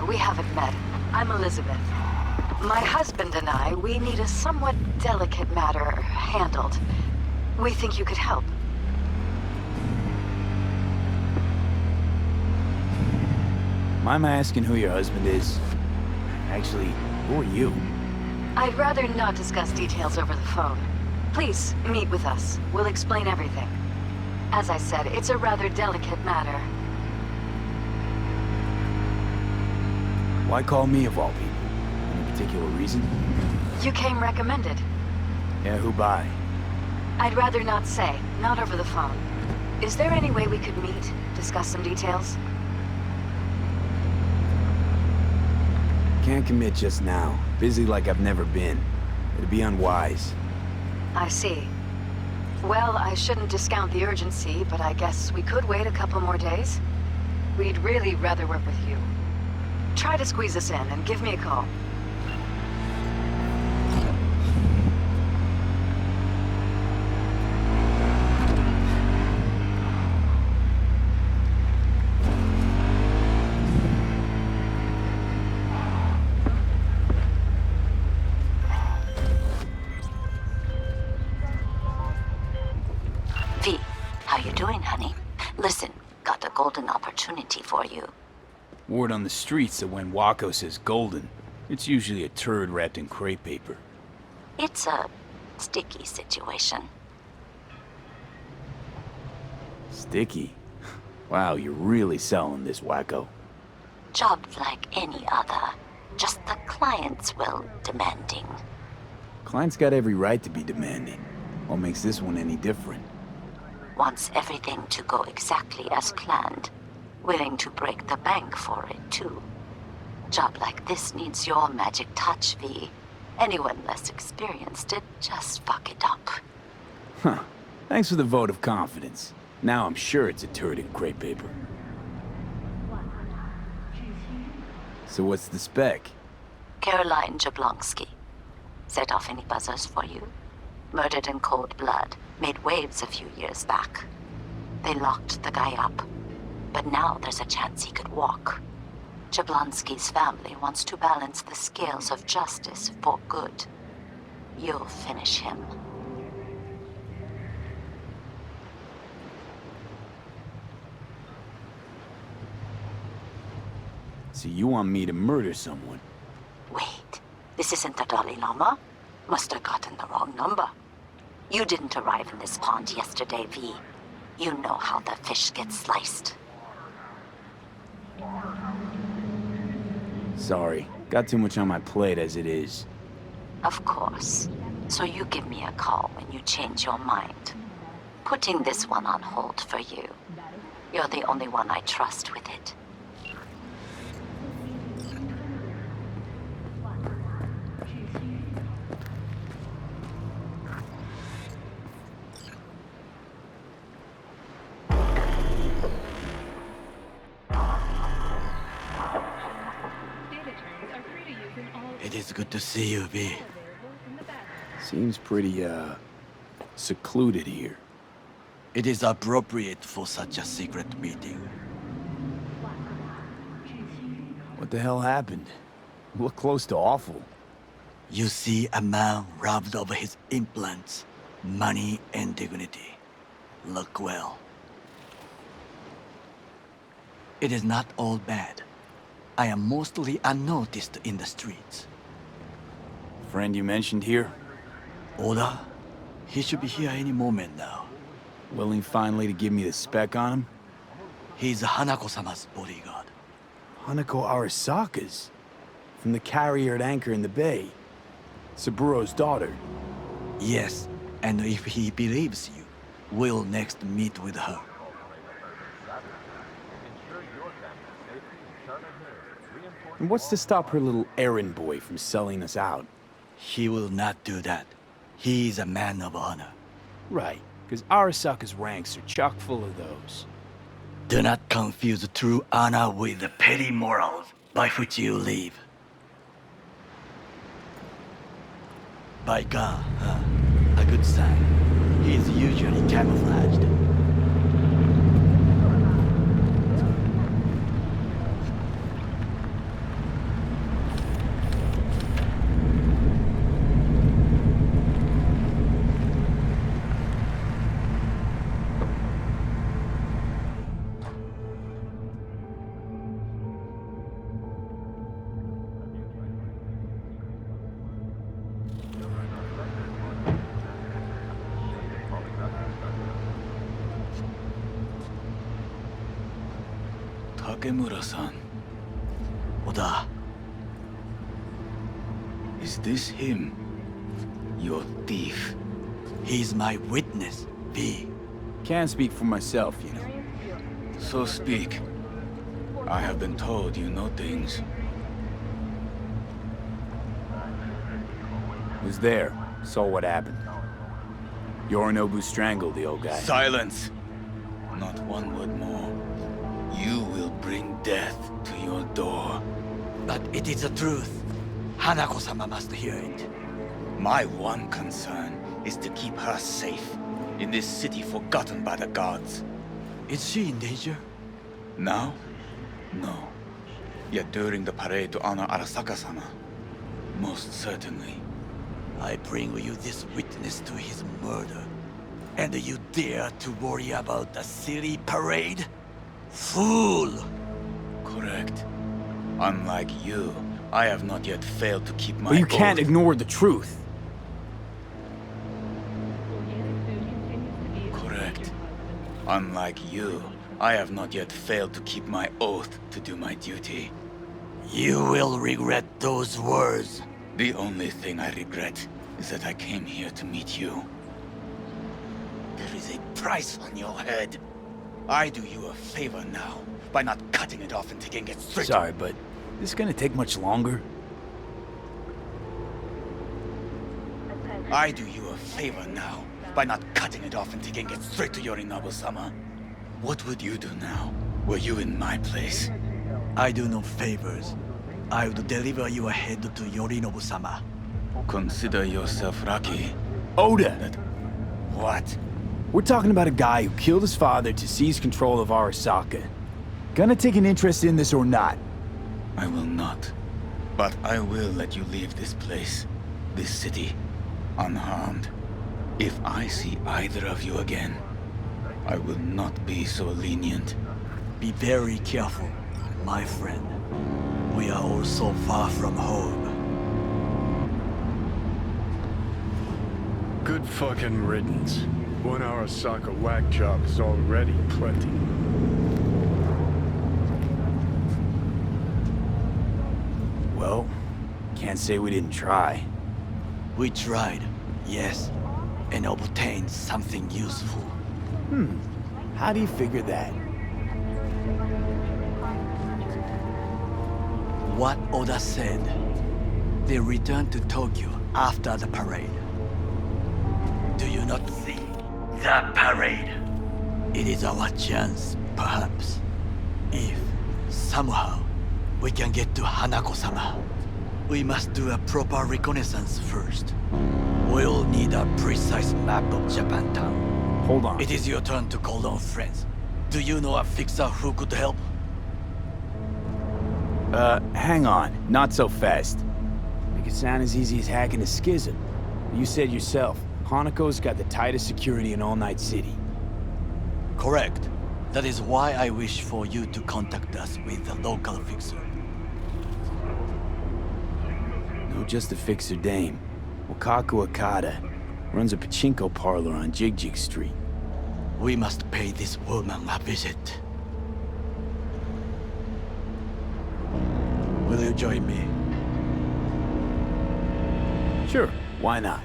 we haven't met. I'm Elizabeth. My husband and I, we need a somewhat delicate matter handled. We think you could help. Mind my asking who your husband is? Actually, who are you? I'd rather not discuss details over the phone. Please, meet with us. We'll explain everything. As I said, it's a rather delicate matter. Why call me of all people? Any particular reason? You came recommended. Yeah, who by? I'd rather not say, not over the phone. Is there any way we could meet, discuss some details? Can't commit just now. Busy like I've never been. It'd be unwise. I see. Well, I shouldn't discount the urgency, but I guess we could wait a couple more days. We'd really rather work with you. Try to squeeze us in and give me a call. V, how you doing, honey? Listen, got a golden opportunity for you. Word on the streets that when Wako says golden, it's usually a turd wrapped in crepe paper. It's a sticky situation. Sticky? Wow, you're really selling this, Wacko. Job like any other. Just the client's will demanding. Client's got every right to be demanding. What makes this one any different? Wants everything to go exactly as planned. Willing to break the bank for it, too. Job like this needs your magic touch, V. Anyone less experienced it, just fuck it up. Huh. Thanks for the vote of confidence. Now I'm sure it's a turd in crepe paper. So what's the spec? Caroline Jablonski. Set off any buzzers for you? Murdered in cold blood. Made waves a few years back. They locked the guy up. But now there's a chance he could walk. Jablonski's family wants to balance the scales of justice for good. You'll finish him. So you want me to murder someone? Wait, this isn't the Dalai Lama? Must have gotten the wrong number. You didn't arrive in this pond yesterday, V. You know how the fish gets sliced. Sorry, got too much on my plate as it is. Of course. So you give me a call when you change your mind. Putting this one on hold for you. You're the only one I trust with it. It is good to see you, V. Seems pretty, secluded here. It is appropriate for such a secret meeting. What the hell happened? You look close to awful. You see a man robbed of his implants, money and dignity. Look well. It is not all bad. I am mostly unnoticed in the streets. Friend you mentioned here? Oda? He should be here any moment now. Willing finally to give me the spec on him? He's Hanako-sama's bodyguard. Hanako Arasaka's? From the carrier at anchor in the bay. Saburo's daughter. Yes, and if he believes you, we'll next meet with her. And what's to stop her little errand boy from selling us out? He will not do that. He is a man of honor. Right, because Arasaka's ranks are chock full of those. Do not confuse true honor with the petty morals by which you live. By God, a good sign. He is usually camouflaged. Takemura-san. Oda. Is this him? Your thief. He's my witness, V. Can't speak for myself, you know. So speak. I have been told you know things. Was there, saw what happened. Yorinobu strangled the old guy. Silence! Not one word more. You will bring death to your door. But it is the truth. Hanako-sama must hear it. My one concern is to keep her safe in this city forgotten by the gods. Is she in danger? Now? No. Yet during the parade to honor Arasaka-sama, most certainly. I bring you this witness to his murder. And you dare to worry about a silly parade? Fool! Correct. Unlike you, I have not yet failed to keep my But you can't oath. ignore the truth. Correct. Unlike you, I have not yet failed to keep my oath to do my duty. You will regret those words. The only thing I regret is that I came here to meet you. There is a price on your head. I do you a favor now by not cutting it off and taking it straight. Sorry, but this gonna take much longer? I do you a favor now by not cutting it off and taking it straight to Yorinobu-sama. What would you do now, were you in my place? I do no favors. I would deliver your head to Yorinobu-sama. Consider yourself lucky. Oda! That... What? We're talking about a guy who killed his father to seize control of Arasaka. Gonna take an interest in this or not? I will not. But I will let you leave this place, this city, unharmed. If I see either of you again, I will not be so lenient. Be very careful, my friend. We are all so far from home. Good fucking riddance. 1 Arasaka whack job is already plenty. Well, can't say we didn't try. We tried, yes, and obtained something useful. How do you figure that? What Oda said. They returned to Tokyo after the parade. Do you not see that parade? It is our chance, perhaps. If, somehow, we can get to Hanako-sama. We must do a proper reconnaissance first. We'll need a precise map of Japantown. Hold on. It is your turn to call on friends. Do you know a fixer who could help? Hang on. Not so fast. Make it sound as easy as hacking a schism. You said yourself, Hanako's got the tightest security in All Night City. Correct. That is why I wish for you to contact us with the local fixer. No, just a fixer dame. Wakaku Okada. Runs a pachinko parlor on Jig Street. We must pay this woman a visit. Will you join me? Sure, why not?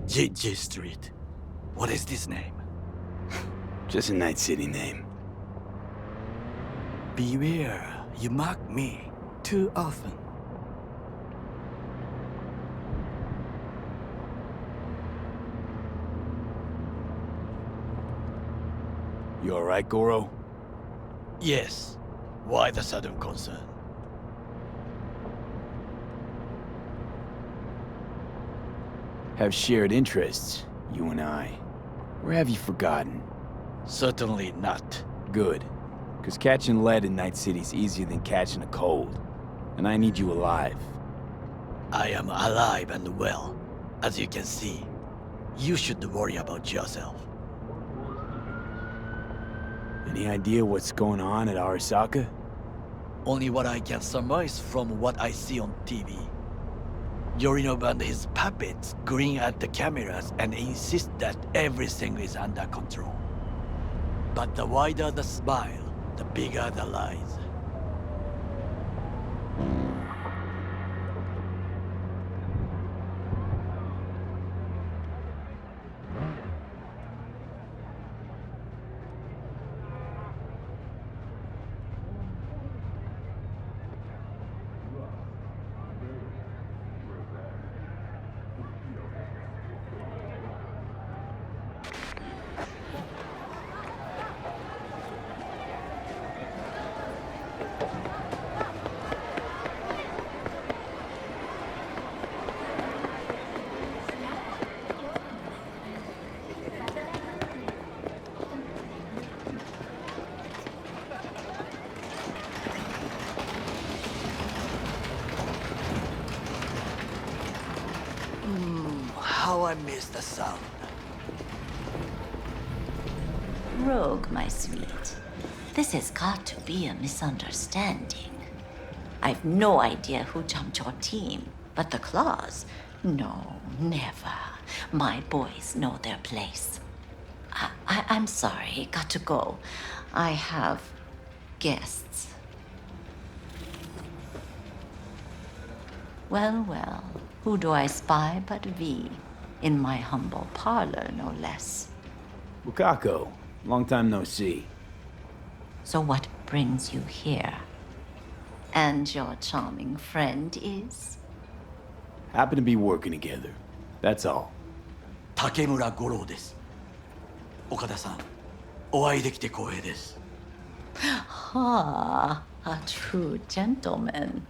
Jig Street. What is this name? Just a Night City name. Beware, you mock me too often. You alright, Goro? Yes. Why the sudden concern? Have shared interests, you and I. Or have you forgotten? Certainly not. Good. Because catching lead in Night City's easier than catching a cold. And I need you alive. I am alive and well, as you can see. You should worry about yourself. Any idea what's going on at Arasaka? Only what I can surmise from what I see on TV. Yorinobu and his puppets grin at the cameras and insist that everything is under control. But the wider the smile, the bigger the lies. How I miss the sound. Rogue, my sweet. This has got to be a misunderstanding. I've no idea who jumped your team, but the claws? No, never. My boys know their place. I'm sorry, got to go. I have guests. Well, well, who do I spy but V? In my humble parlor, no less. Wakako, long time no see. So what brings you here? And your charming friend is? Happen to be working together. That's all. 竹村五郎です。岡田さん、お会いできて光栄です。Ah, a true gentleman.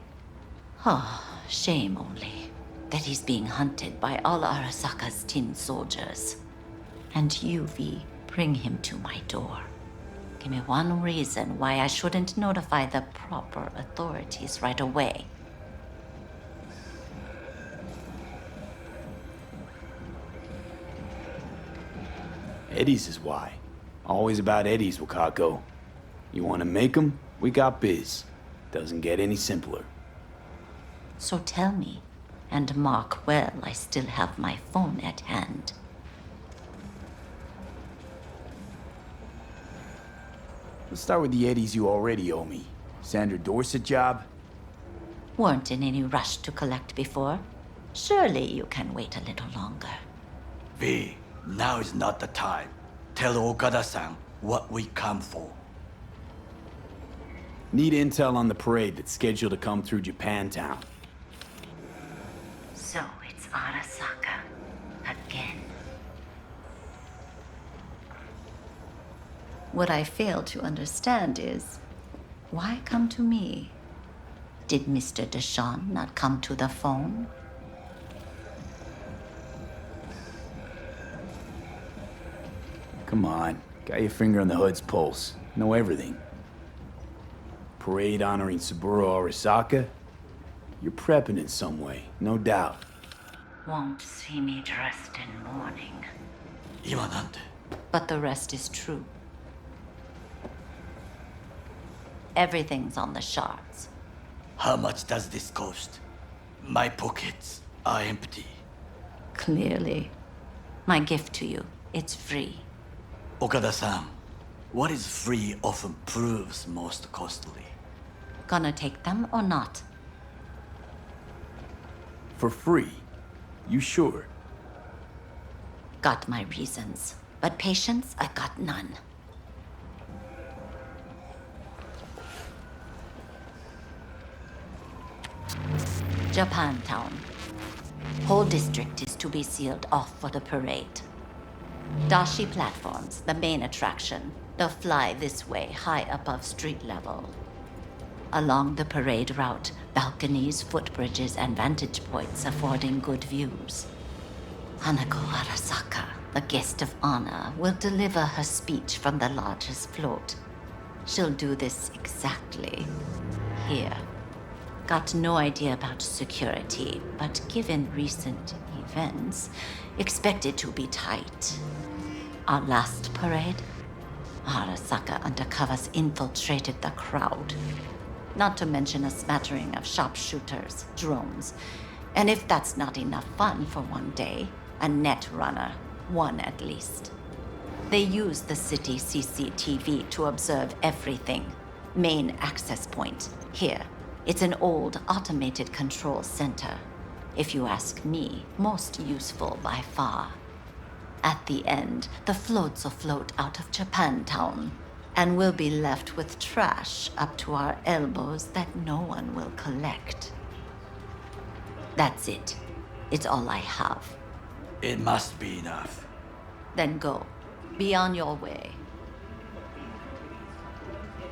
Ah, shame only that he's being hunted by all Arasaka's tin soldiers. And you, V, bring him to my door. Give me one reason why I shouldn't notify the proper authorities right away. Eddie's is why. Always about Eddie's, Wakako. You want to make 'em? We got biz. Doesn't get any simpler. So tell me, and mark well I still have my phone at hand. Let's start with the Eddies you already owe me. Sandra Dorset job? Weren't in any rush to collect before. Surely you can wait a little longer. V, now is not the time. Tell Okada-san what we come for. Need intel on the parade that's scheduled to come through Japantown. So it's Arasaka again. What I fail to understand is, why come to me? Did Mr. Deshawn not come to the phone? Come on, got your finger on the hood's pulse. Know everything. Parade honoring Saburo Arasaka? You're prepping in some way, no doubt. Won't see me dressed in mourning. 今なんて But the rest is true. Everything's on the shards. How much does this cost? My pockets are empty. Clearly. My gift to you, it's free. Okada-san, what is free often proves most costly. Gonna take them or not? For free? You sure? Got my reasons, but patience, I got none. Japantown. Whole district is to be sealed off for the parade. Dashi platforms, the main attraction. They'll fly this way, high above street level. Along the parade route, balconies, footbridges, and vantage points affording good views. Hanako Arasaka, the guest of honor, will deliver her speech from the largest float. She'll do this exactly here. Got no idea about security, but given recent events, expect it to be tight. Our last parade? Arasaka undercovers infiltrated the crowd. Not to mention a smattering of sharpshooters, drones, and if that's not enough fun for one day, a net runner, one at least. They use the city CCTV to observe everything. Main access point, here. It's an old automated control center. If you ask me, most useful by far. At the end, the floats will float out of Japantown, and we'll be left with trash up to our elbows that no one will collect. That's it. It's all I have. It must be enough. Then go. Be on your way.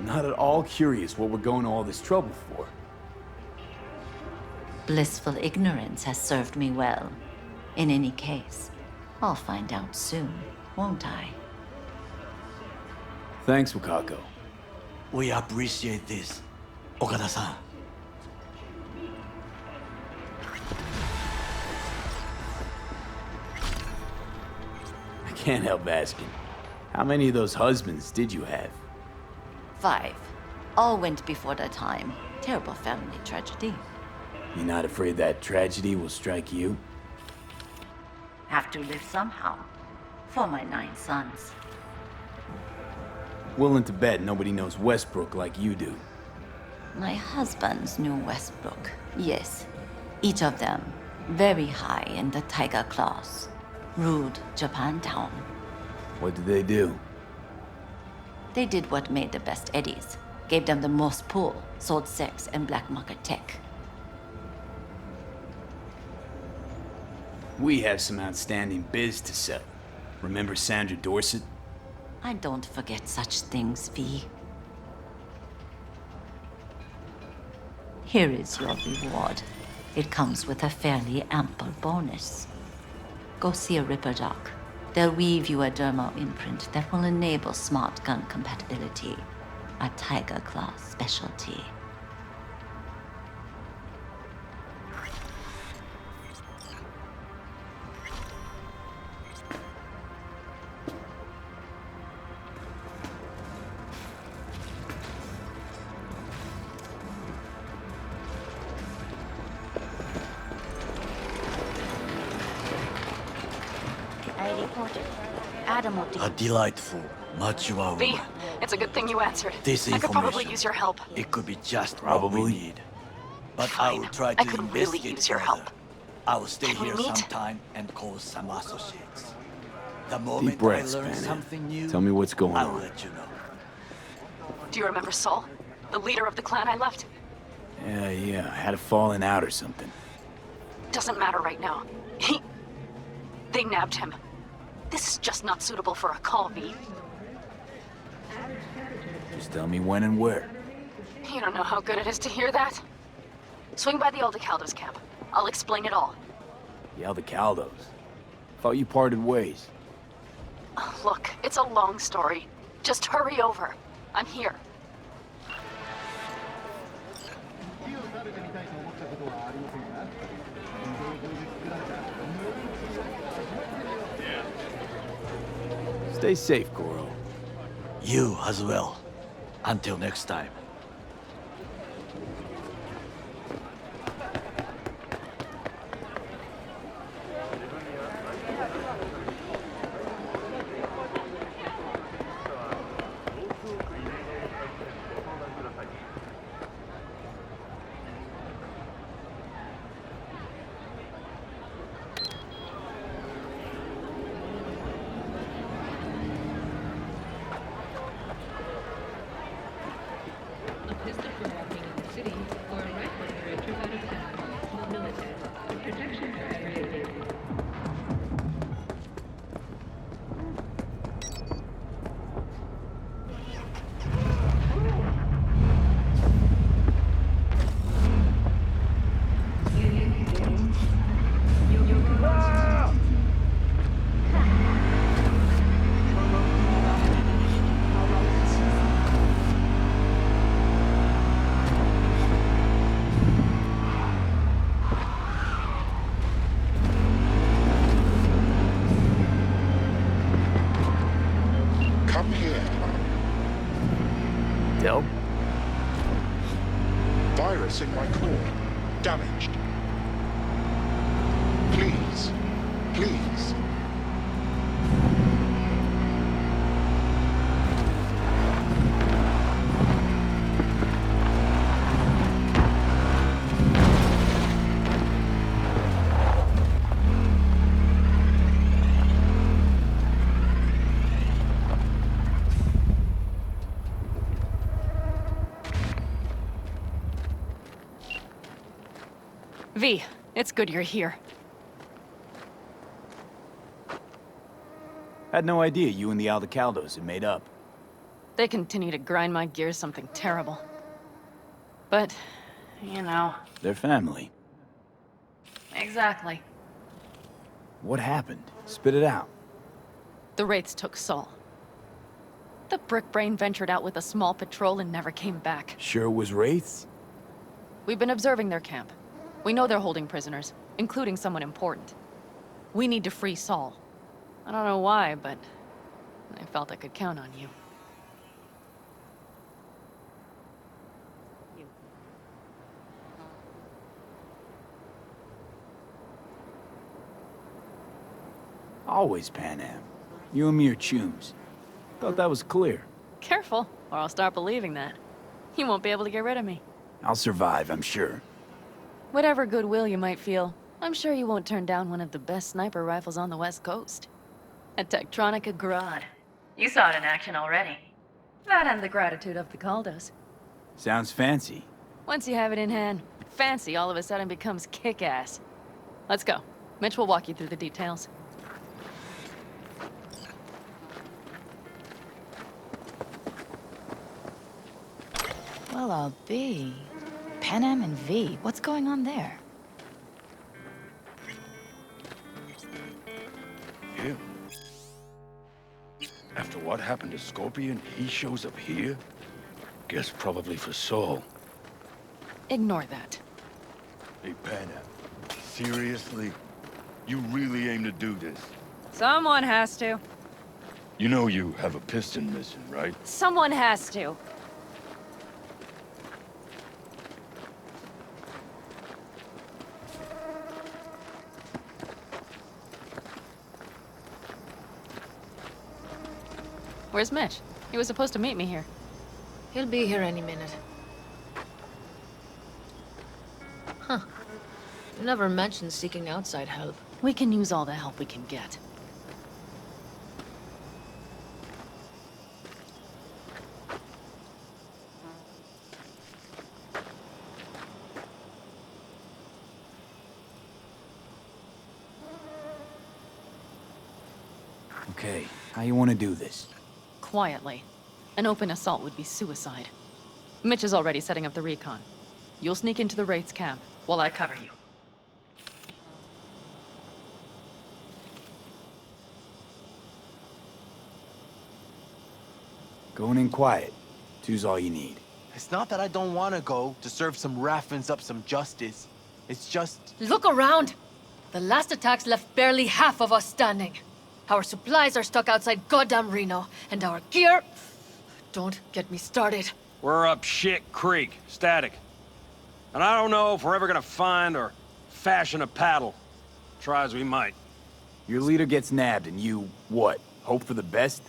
Not at all curious what we're going to all this trouble for. Blissful ignorance has served me well. In any case, I'll find out soon, won't I? Thanks, Wakako. We appreciate this, Okada-san. I can't help asking. How many of those husbands did you have? 5. All went before their time. Terrible family tragedy. You're not afraid that tragedy will strike you? Have to live somehow. For my 9 sons. Willing to bet nobody knows Westbrook like you do. My husbands knew Westbrook. Yes. Each of them very high in the tiger class. Ruled Japantown. What did they do? They did what made the best eddies. Gave them the most pull, sold sex and black market tech. We have some outstanding biz to sell. Remember Sandra Dorset? I don't forget such things, V. Here is your reward. It comes with a fairly ample bonus. Go see a Ripper doc. They'll weave you a dermal imprint that will enable smart gun compatibility. A Tiger Class specialty. I reported. Adam will A delightful, mature V, woman. it's a good thing you answered. This I could probably information. use your help. It could be just what Probably. we need. But I will Fine. try I to could really investigate use your further. help. I will stay Can we here meet? sometime and call some associates. The Deep moment breaths, I learn Bannon. something new, Tell me what's going I will on. let you know. Do you remember Saul? The leader of the clan I left? Yeah, I had a falling out or something. Doesn't matter right now. They nabbed him. This is just not suitable for a call, V. Just tell me when and where. You don't know how good it is to hear that. Swing by the old Caldo's camp. I'll explain it all. The Aldecaldos. Thought you parted ways. Look, it's a long story. Just hurry over. I'm here. Stay safe, Goro. You as well. Until next time. Tell? Virus in my core. Damaged. Please. Please. V, it's good you're here. Had no idea you and the Aldecaldos had made up. They continue to grind my gears something terrible. But, you know. They're family. Exactly. What happened? Spit it out. The Wraiths took Saul. The Brickbrain ventured out with a small patrol and never came back. Sure it was Wraiths? We've been observing their camp. We know they're holding prisoners, including someone important. We need to free Saul. I don't know why, but I felt I could count on you. Always Pan Am. You and me are chums. Thought that was clear. Careful, or I'll start believing that. You won't be able to get rid of me. I'll survive, I'm sure. Whatever goodwill you might feel, I'm sure you won't turn down one of the best sniper rifles on the West Coast. A Tektronica Grad. You saw it in action already. That and the gratitude of the Caldos. Sounds fancy. Once you have it in hand, fancy all of a sudden becomes kick-ass. Let's go. Mitch will walk you through the details. Well, I'll be. Pan Am and V, what's going on there? Him? After what happened to Scorpion, he shows up here? Guess probably for Saul. Ignore that. Hey, Pan Am, seriously? You really aim to do this? Someone has to. You know you have a piston mission, right? Someone has to. Where's Mitch? He was supposed to meet me here. He'll be here any minute. Huh. You never mentioned seeking outside help. We can use all the help we can get. Okay, how you want to do this? Quietly. An open assault would be suicide. Mitch is already setting up the recon. You'll sneak into the Wraith's camp while I cover you. Going in quiet. Two's all you need. It's not that I don't want to go to serve some Raffins up some justice. It's just... Look around! The last attacks left barely half of us standing. Our supplies are stuck outside goddamn Reno, and our gear... Don't get me started. We're up shit creek, static. And I don't know if we're ever gonna find or fashion a paddle. Try as we might. Your leader gets nabbed and you, what, hope for the best?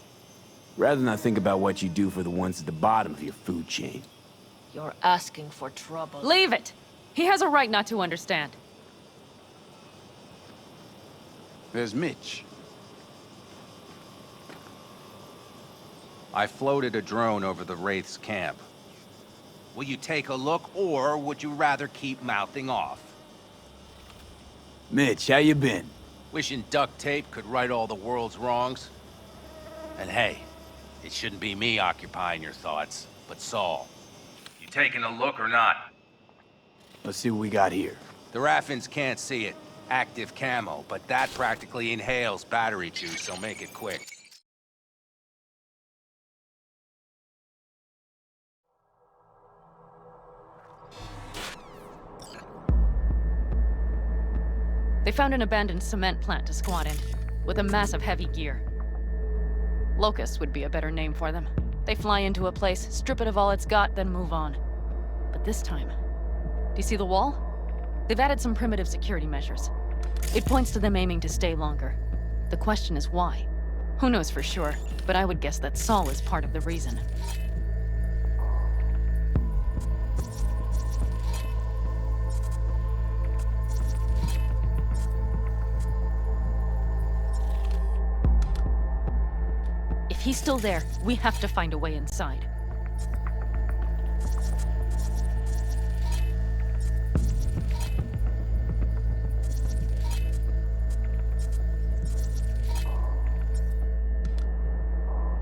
Rather not think about what you do for the ones at the bottom of your food chain. You're asking for trouble. Leave it! He has a right not to understand. There's Mitch. I floated a drone over the Wraith's camp. Will you take a look, or would you rather keep mouthing off? Mitch, how you been? Wishing duct tape could right all the world's wrongs? And hey, it shouldn't be me occupying your thoughts, but Saul. You taking a look or not? Let's see what we got here. The Raffins can't see it. Active camo, but that practically inhales battery juice, so make it quick. They found an abandoned cement plant to squat in, with a massive heavy gear. Locusts would be a better name for them. They They fly into a place, strip it of all it's got, then move on. But this time... Do you see the wall? They've added some primitive security measures. It points to them aiming to stay longer. The question is why? Who knows for sure, but I would guess that Saul is part of the reason. If he's still there, we have to find a way inside.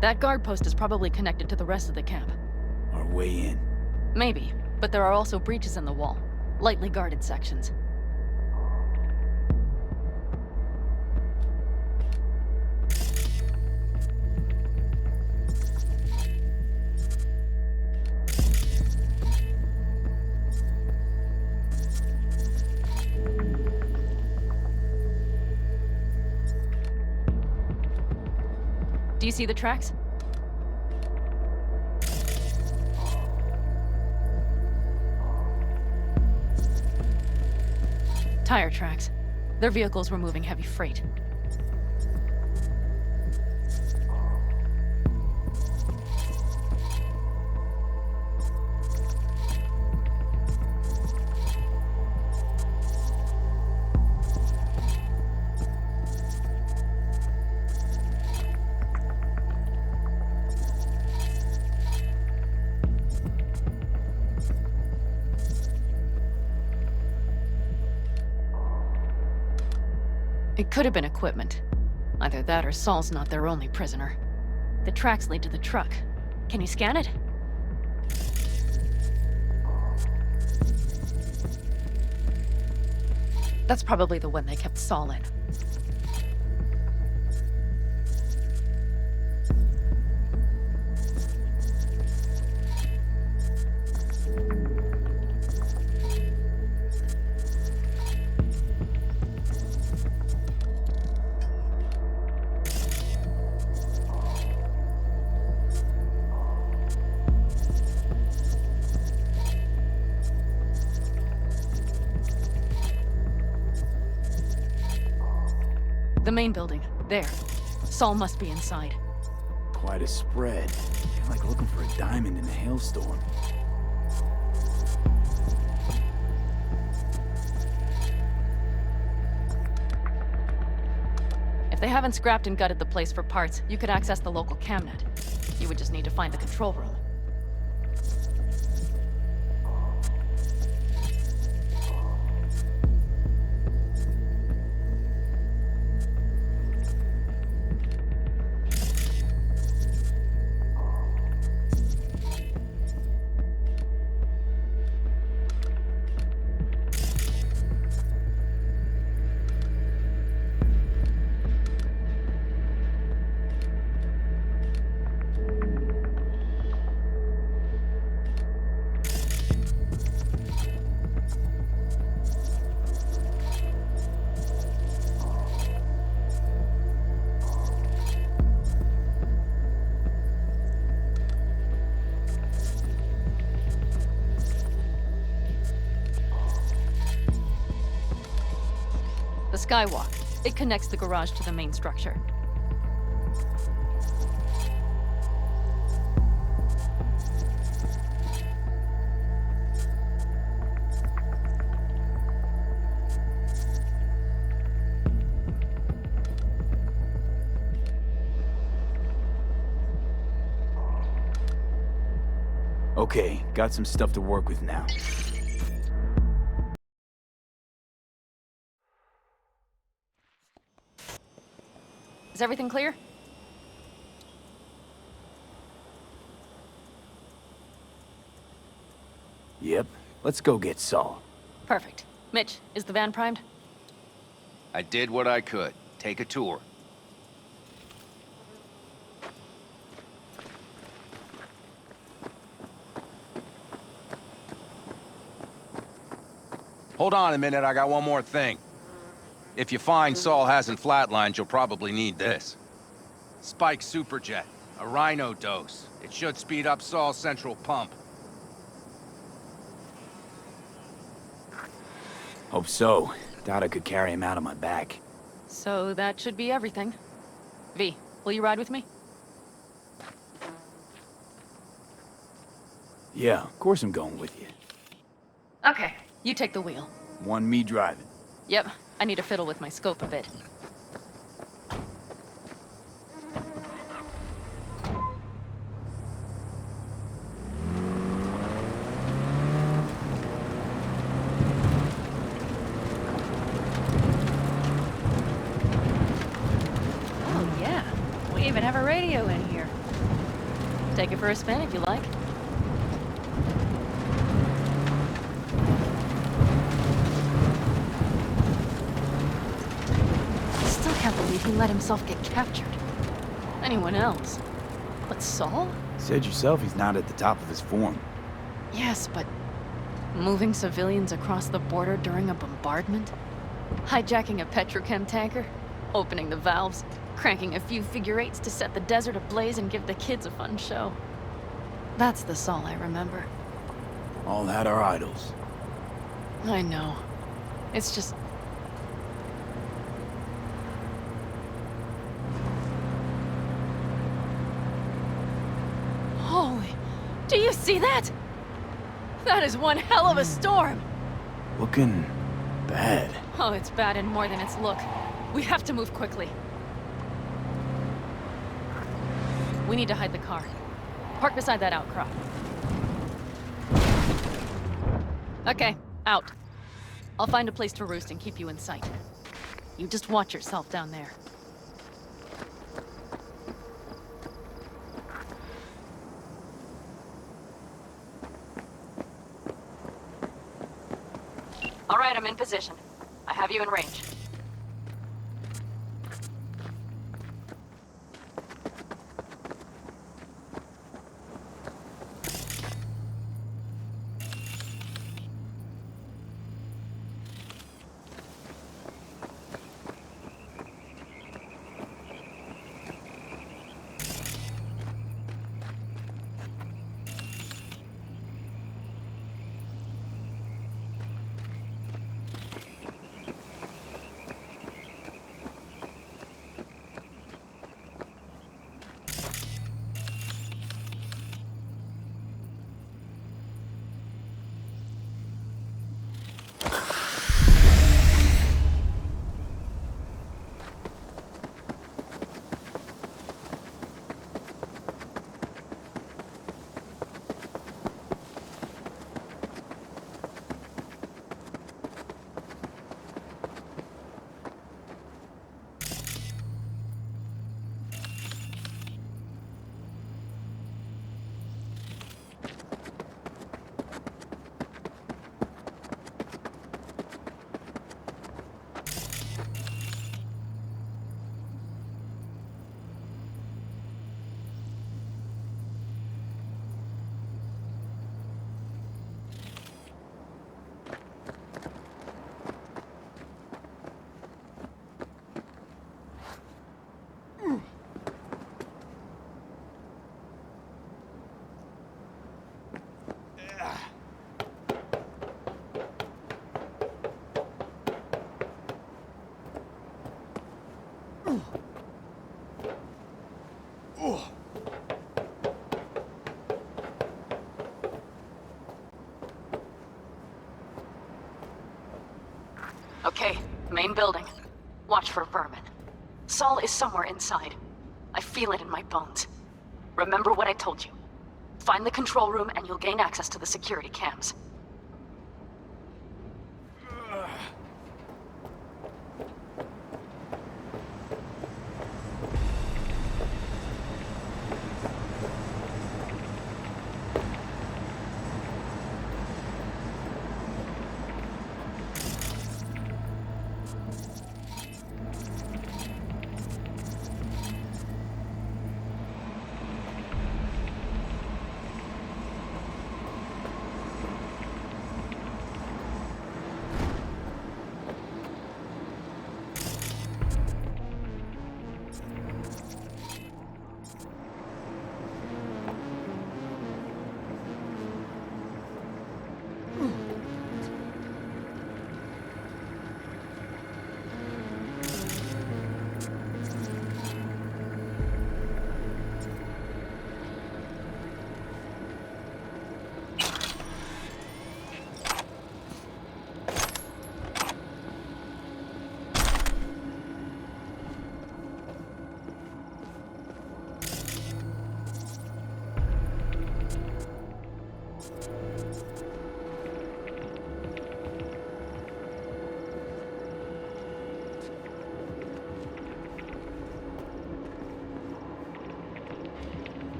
That guard post is probably connected to the rest of the camp. Our way in. Maybe, but there are also breaches in the wall. Lightly guarded sections. Do you see the tracks? Tire tracks. Their vehicles were moving heavy freight. It could have been equipment. Either that or Saul's not their only prisoner. The tracks lead to the truck. Can you scan it? That's probably the one they kept Saul in. The main building. There. Saul must be inside. Quite a spread. I feel like looking for a diamond in a hailstorm. If they haven't scrapped and gutted the place for parts, you could access the local camnet. You would just need to find the control room. The skywalk. It connects the garage to the main structure. Okay, got some stuff to work with now. Is everything clear? Yep. Let's go get Saul. Perfect. Mitch, is the van primed? I did what I could. Take a tour. Hold on a minute, I got one more thing. If you find Saul hasn't flatlined, you'll probably need this. Spike Superjet. A rhino dose. It should speed up Saul's central pump. Hope so. Doubt I could carry him out on my back. So that should be everything. V, will you ride with me? Yeah, of course I'm going with you. Okay, you take the wheel. Want me driving? Yep, I need to fiddle with my scope a bit. Oh yeah, we even have a radio in here. Take it for a spin if you like. I can't believe he let himself get captured. Anyone else? But Saul? Said yourself he's not at the top of his form. Yes, but moving civilians across the border during a bombardment? Hijacking a petrochem tanker? Opening the valves? Cranking a few figure eights to set the desert ablaze and give the kids a fun show? That's the Saul I remember. All had our idols. I know. It's just... Holy... Do you see that? That is one hell of a storm! Looking... bad. Oh, it's bad and more than its look. We have to move quickly. We need to hide the car. Park beside that outcrop. Okay, out. I'll find a place to roost and keep you in sight. You just watch yourself down there. All right, I'm in position. I have you in range. Okay, main building. Watch for vermin. Saul is somewhere inside. I feel it in my bones. Remember what I told you. Find the control room and you'll gain access to the security cams.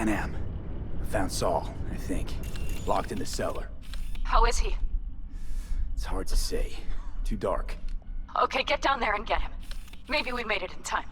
Panam. I found Saul, I think. Locked in the cellar. How is he? It's hard to say. Too dark. Okay, get down there and get him. Maybe we made it in time.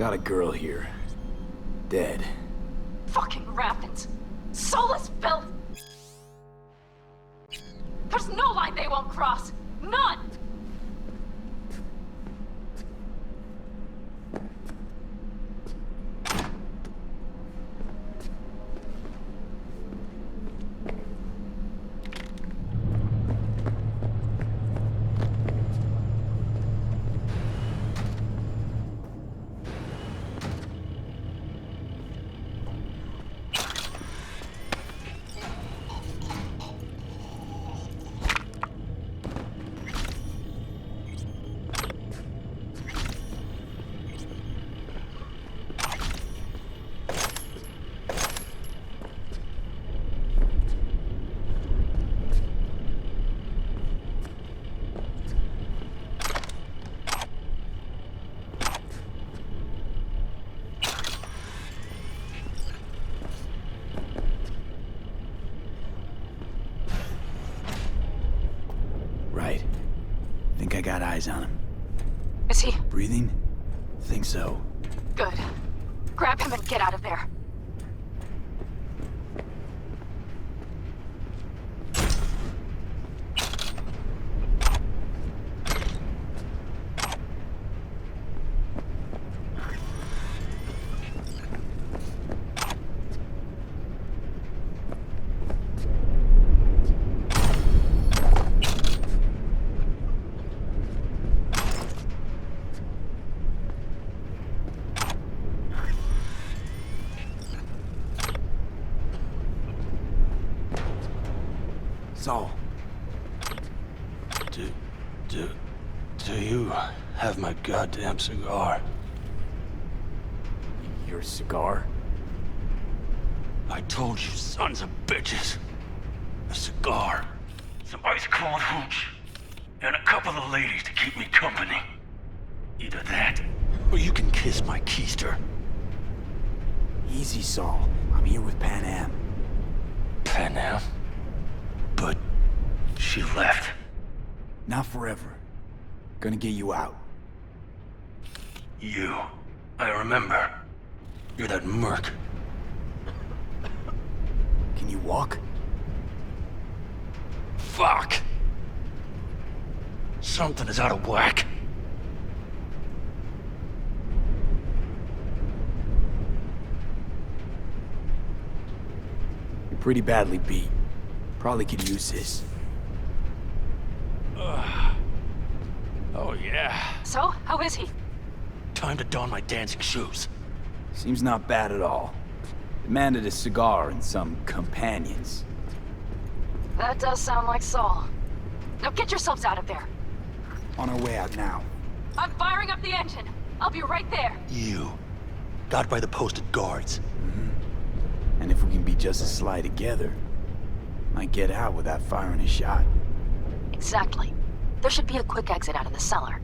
Got a girl here. Dead. Fucking rabbits. Soulless filth! There's no line they won't cross! None! Right. Think I got eyes on him. Is he? Breathing? Think so. Good. Grab him and get out of there. Saul. Do you have my goddamn cigar? Your cigar? I told you sons of bitches. A cigar, some ice-cold hooch, and a couple of ladies to keep me company. Either that, or you can kiss my keister. Easy, Saul. I'm here with Pan Am. Pan Am? But she left. Not forever. Gonna get you out. You. I remember. You're that merc. Can you walk? Fuck! Something is out of whack. You're pretty badly beat. Probably could use this. Oh, yeah. So, how is he? Time to don my dancing shoes. Seems not bad at all. Demanded a cigar and some companions. That does sound like Saul. Now get yourselves out of there. On our way out now. I'm firing up the engine. I'll be right there. You. Got by the posted guards. And if we can be just as sly together, might get out without firing a shot. Exactly. There should be a quick exit out of the cellar.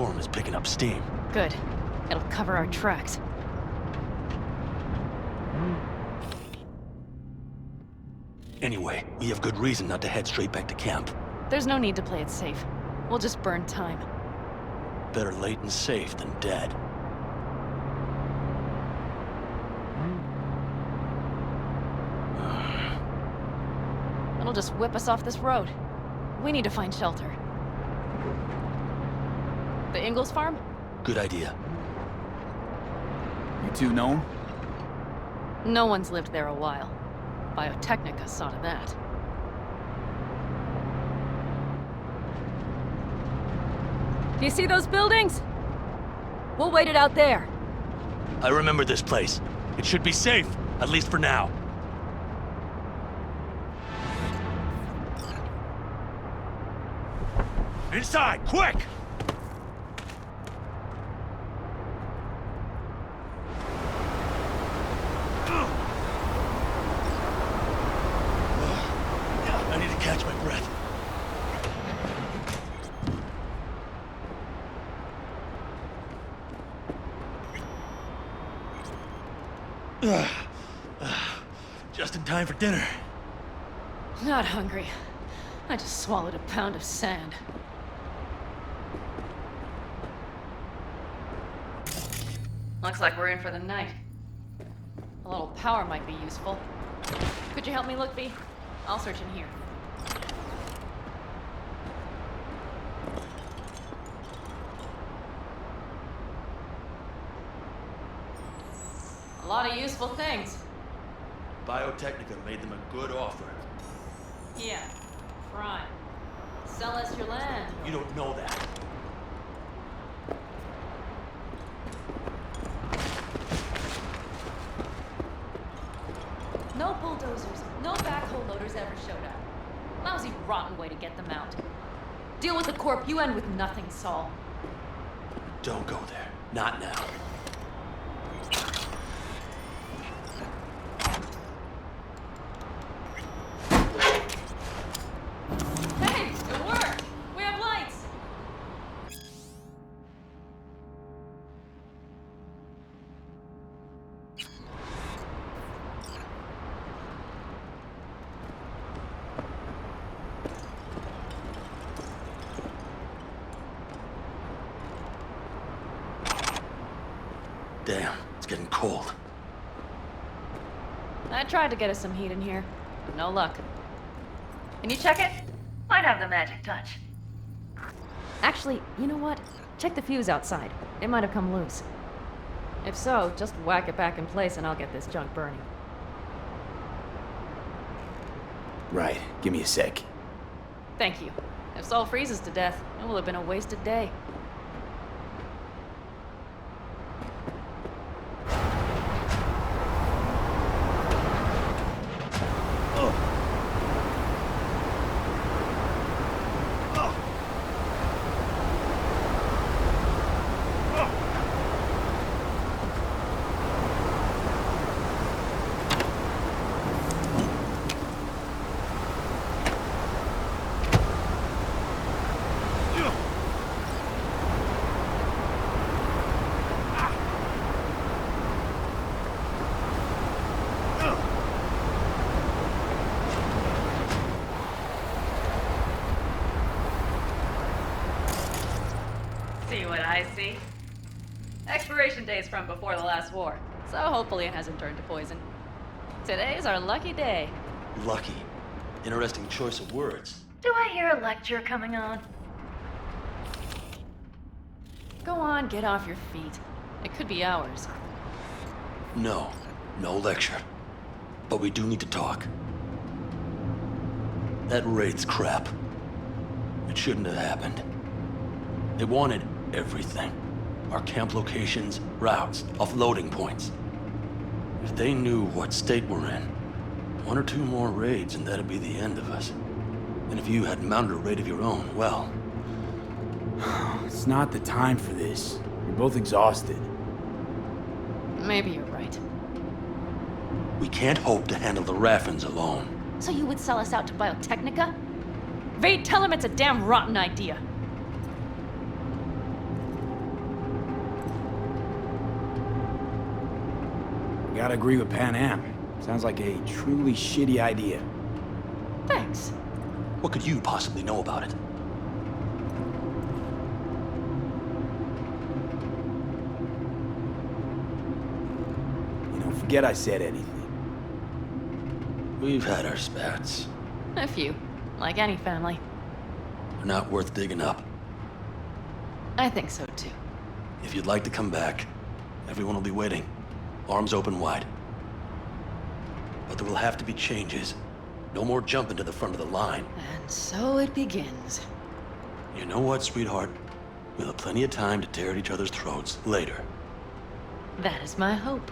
storm is picking up steam. Good. It'll cover our tracks. Anyway, we have good reason not to head straight back to camp. There's no need to play it safe. We'll just burn time. Better late and safe than dead. It'll just whip us off this road. We need to find shelter. The Ingalls farm? Good idea. You two know him? No one's lived there a while. Biotechnica saw to that. Do you see those buildings? We'll wait it out there. I remember this place. It should be safe, at least for now. Inside, quick! I need to catch my breath. Just in time for dinner. Not hungry. I just swallowed a pound of sand. Looks like we're in for the night. A little power might be useful. Could you help me look, V? I'll search in here. A lot of useful things. Biotechnica made them a good offer. Yeah, prime. Sell us your land. You don't know that. No bulldozers, no backhoe loaders ever showed up. Lousy, rotten way to get them out. Deal with the corp, you end with nothing, Saul. Don't go there. Not now. Hey, it worked! We have lights! Damn, it's getting cold. I tried to get us some heat in here, but no luck. Can you check it? Might have the magic touch. Actually, you know what? Check the fuse outside. It might have come loose. If so, just whack it back in place and I'll get this junk burning. Right, give me a sec. Thank you. If Saul freezes to death, it will have been a wasted day. See what I see? Expiration date's from before the last war, so hopefully it hasn't turned to poison. Today's our lucky day. Lucky. Interesting choice of words. Do I hear a lecture coming on? Go on, get off your feet. It could be hours. No, no lecture. But we do need to talk. That raid's crap. It shouldn't have happened. They wanted everything. Our camp locations, routes, offloading points. If they knew what state we're in, 1 or 2 more raids and that'd be the end of us. And if you had mounted a raid of your own, well... It's not the time for this. We're both exhausted. Maybe you're right. We can't hope to handle the Raffins alone. So you would sell us out to Biotechnica? Vade, tell him it's a damn rotten idea. gotta agree with Pan Am. Sounds like a truly shitty idea. Thanks. What could you possibly know about it? You know, forget I said anything. We've had our spats. A few. Like any family. They're not worth digging up. I think so too. If you'd like to come back, everyone will be waiting. Arms open wide. But there will have to be changes. No more jumping to the front of the line. And so it begins. You know what, sweetheart? We'll have plenty of time to tear at each other's throats later. That is my hope.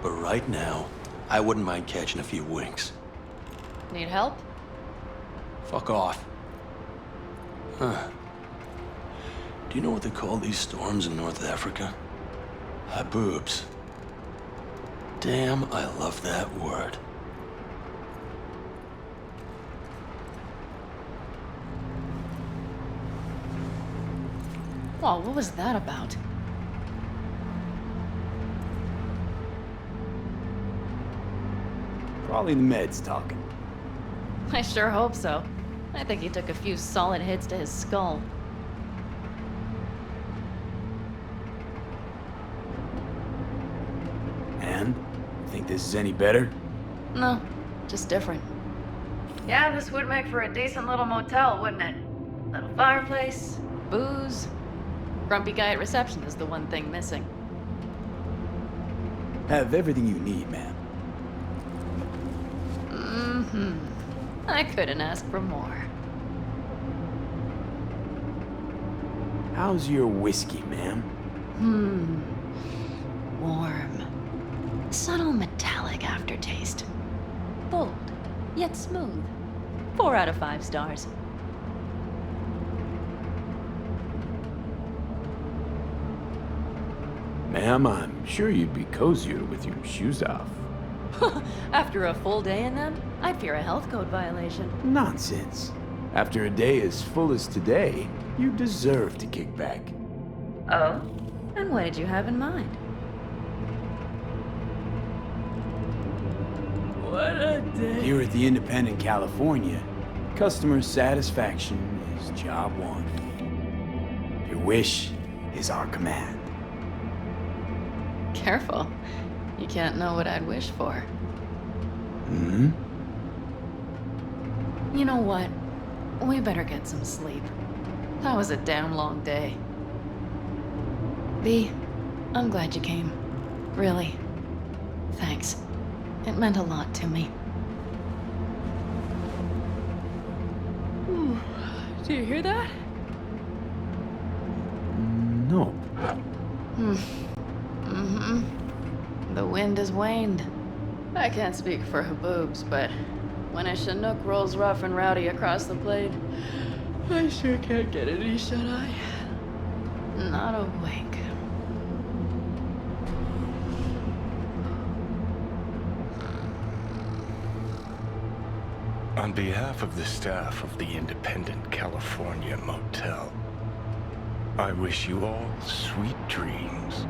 But right now, I wouldn't mind catching a few winks. Need help? Fuck off. Huh. Do you know what they call these storms in North Africa? Haboobs. Damn, I love that word. Whoa, what was that about? Probably the meds talking. I sure hope so. I think he took a few solid hits to his skull. And? Think this is any better? No, just different. Yeah, this would make for a decent little motel, wouldn't it? Little fireplace, booze. Grumpy guy at reception is the one thing missing. Have everything you need, ma'am. Mm-hmm. I couldn't ask for more. How's your whiskey, ma'am? Warm. Subtle metallic aftertaste. Bold, yet smooth. 4 out of 5 stars. Ma'am, I'm sure you'd be cozier with your shoes off. After a full day in them, I'd fear a health code violation. Nonsense. After a day as full as today, you deserve to kick back. Oh? And what did you have in mind? What a day. Here at the Independent California, customer satisfaction is job one. Your wish is our command. Careful. You can't know what I'd wish for. Hmm? You know what? We better get some sleep. That was a damn long day. V, I'm glad you came. Really. Thanks. It meant a lot to me. Do you hear that? No. Mm-hmm. The wind has waned. I can't speak for Haboobs, but when a Chinook rolls rough and rowdy across the blade, I sure can't get any shut-eye. Not a wink. On behalf of the staff of the Independent California Motel, I wish you all sweet dreams.